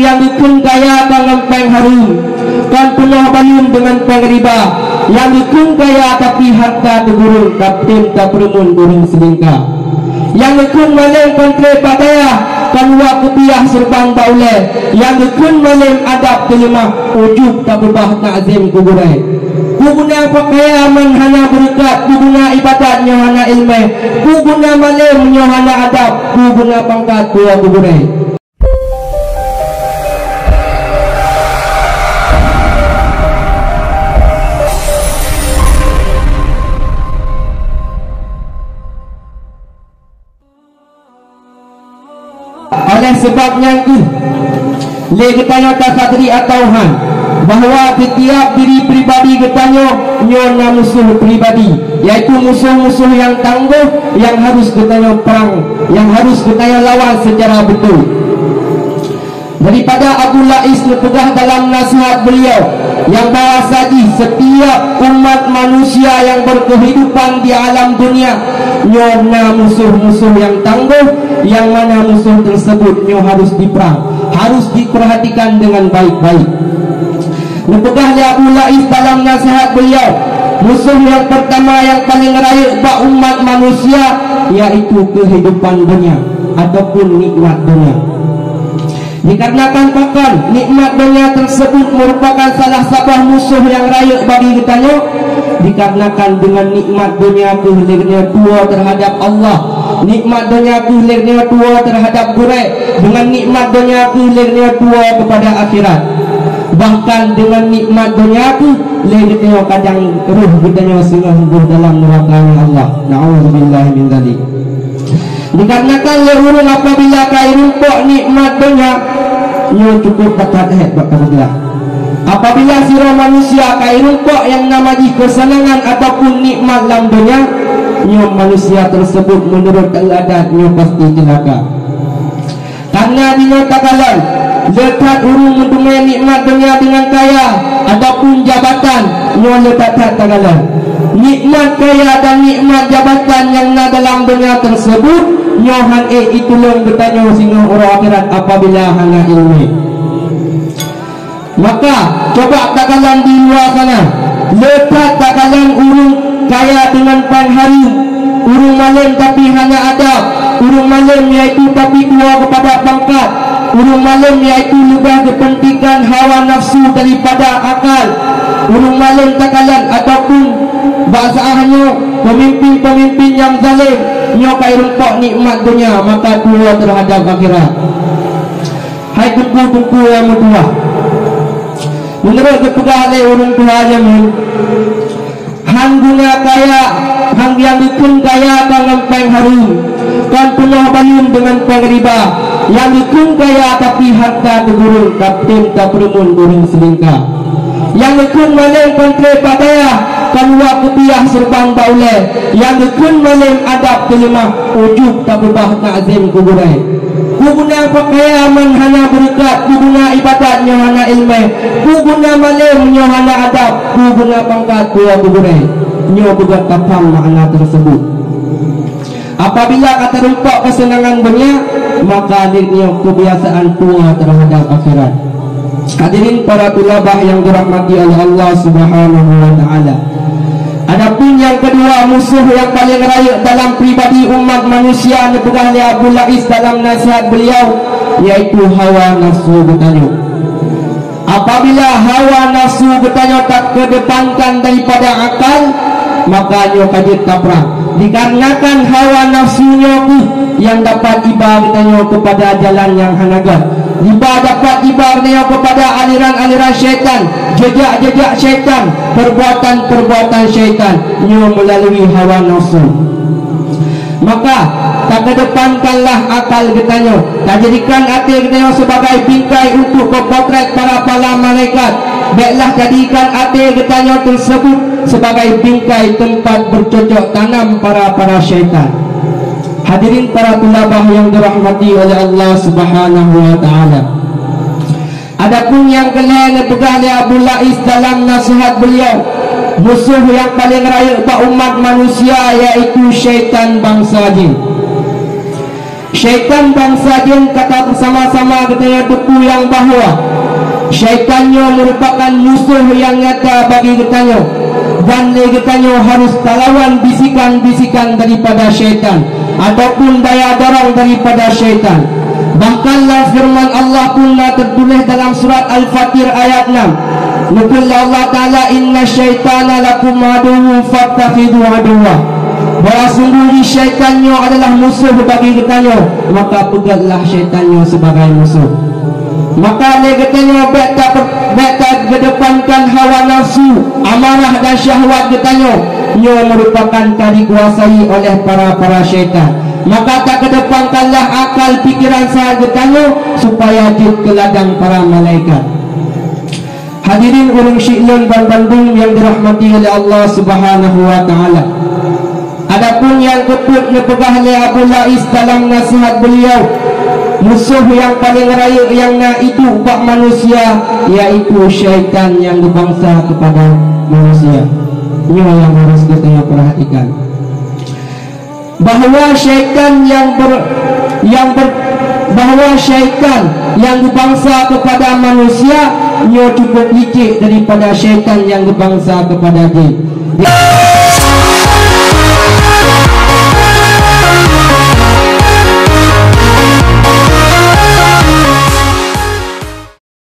yang dukun kaya dengan peng harum, kan penuh balun dengan peng riba. Yang dukun kaya tapi harta tergurung, kapten tak perumun gurung selingkah. Yang dukun malam kontre pataya, kan wak ketiah serban taule. Yang dukun malam adab kelimah, ujub tak berubah ta'zim kuburai. Guna pakaian hana berkat, guna ibadat hana ilmu, guna malam hana adab, guna pangkat dua kuburai. Oleh sebabnya itu, lagi tanya takadri atau han, bahawa setiap diri pribadi ketanya nyona musuh pribadi, yaitu musuh-musuh yang tangguh yang harus ketanya perang, yang harus ketanya lawan secara betul. Daripada Abu Lais nepegah dalam nasihat beliau yang bahasanya setiap umat manusia yang berkehidupan di alam dunia nyona musuh-musuh yang tangguh, yang mana musuh tersebut nyo harus diperang, harus diperhatikan dengan baik-baik. Nepegahnya Abu Lais dalam nasihat beliau, musuh yang pertama yang paling raya bagi umat manusia yaitu kehidupan dunia ataupun nikmat dunia. Dikarenakan bahkan nikmat dunia tersebut merupakan salah satu musuh yang raya bagi kitanya, dikarenakan dengan nikmat dunia kehlirnya tua terhadap Allah, nikmat dunia kehlirnya tua terhadap gurai, dengan nikmat dunia kehlirnya tua kepada akhirat. Bahkan dengan nikmat dunia itu lehernya kadang ruh kitanya sungguh dalam neraka Allah. Na'udzubillah min dzalik. Dikarenakan lehernya apabila kai rumpuk nikmat dunia nyo cukup bakat bakal. Apabila sira manusia kai rumpuk yang namanya kesenangan ataupun nikmat dalam dunia, nyo manusia tersebut menurut adat nyo pasti celaka. Karena dino takalan lekat urung mendumai nikmat dunia dengan kaya ataupun jabatan, nyo lekat takalan nikmat kaya dan nikmat jabatan yang na dalam dunia tersebut nyo han itu long bertanya sehingga orang akhirat apabila hana ilmu. Maka coba takalan di luar sana, lekat takalan urung kaya dengan panhari, urung malam tapi hanya adab, urung malam yaitu tapi tua kepada pangkat, urung malam yaitu lebih kepentingan hawa nafsu daripada akal, urung malam takalan ataupun bahasanya pemimpin-pemimpin yang zalim nyo kai rumpok nikmat dunia maka tua terhadap akhirat. Hai tunggu yang mutua, menurut kepegang oleh orang tua yang hang guna kaya, hang yang dukun kaya dengan peng harum, kan penuh balun dengan peng riba. Yang dukun kaya tapi harta tergurung, kapten tak perumun gurung selingkah. Yang dukun malam kontre pataya, kan wak ketiah serban taule. Yang dukun malam adab kelimah, ujub tak berubah ta'zim kuburai. Guna pakaian hana berkat, guna ibadat hana ilmu, guna malam hana adab, guna pangkat dua kuburai. Nyo buat kapal makna tersebut. Apabila kata rumpuk kesenangan dunia, maka dirinya kebiasaan tua terhadap akhirat. Hadirin para tulabah yang dirahmati oleh Allah Subhanahu wa taala. Adapun yang kedua musuh yang paling raya dalam pribadi umat manusia nepegah oleh Abu Lais dalam nasihat beliau yaitu hawa nafsu bertanya. Apabila hawa nafsu bertanya tak kedepankan daripada akal, maka nyo kajit taprah. Dikarenakan hawa nafsunya yang dapat ibaratnya kepada jalan yang hanagat, dapat ibaratnya kepada aliran-aliran syaitan, jejak-jejak syaitan, perbuatan-perbuatan syaitan nyo melalui hawa nafsu. Maka tak kedepankanlah akal kitanya, tak jadikan hati kitanya sebagai bingkai untuk memotret para malaikat. Baiklah jadikan hati kitanya tersebut sebagai bingkai tempat bercocok tanam para syaitan. Hadirin para tulabah yang dirahmati oleh Allah Subhanahu wa taala. Adapun yang kalian pegang oleh Abu Lais dalam nasihat beliau, musuh yang paling raya bagi umat manusia yaitu syaitan bangsa jin. Syaitan bangsa jin kata bersama-sama katanya tuku yang bahawa syaitannya merupakan musuh yang nyata bagi katanya, dan katanya harus lawan bisikan-bisikan daripada syaitan ataupun daya dorong daripada syaitan. Bahkanlah firman Allah pun tertulis dalam surat Al-Fatir ayat 6. Nukul Allah Ta'ala, inna syaitana lakum aduwwun fattakhidhu aduwwa. Bahwa sungguh syaitannya adalah musuh bagi katanya, maka pegatlah syaitannya sebagai musuh. Maka dia katanya beta kedepankan hawa nafsu, amarah dan syahwat katanya, ia merupakan dikuasai oleh para syaitan. Maka tak kedepankanlah akal pikiran saya katanya, supaya jid ke ladang para malaikat. Hadirin urang Syi'lun dan Bandung yang dirahmati oleh Allah Subhanahu wa Ta'ala. Adapun yang keput dipegah oleh Abu Lais dalam nasihat beliau, musuh yang paling raya yang itu upak manusia, yaitu syaitan yang berbangsa kepada manusia. Ini yang harus kita perhatikan, bahawa syaitan bahawa syaitan yang berbangsa kepada manusia ia cukup licik daripada syaitan yang berbangsa kepada jin.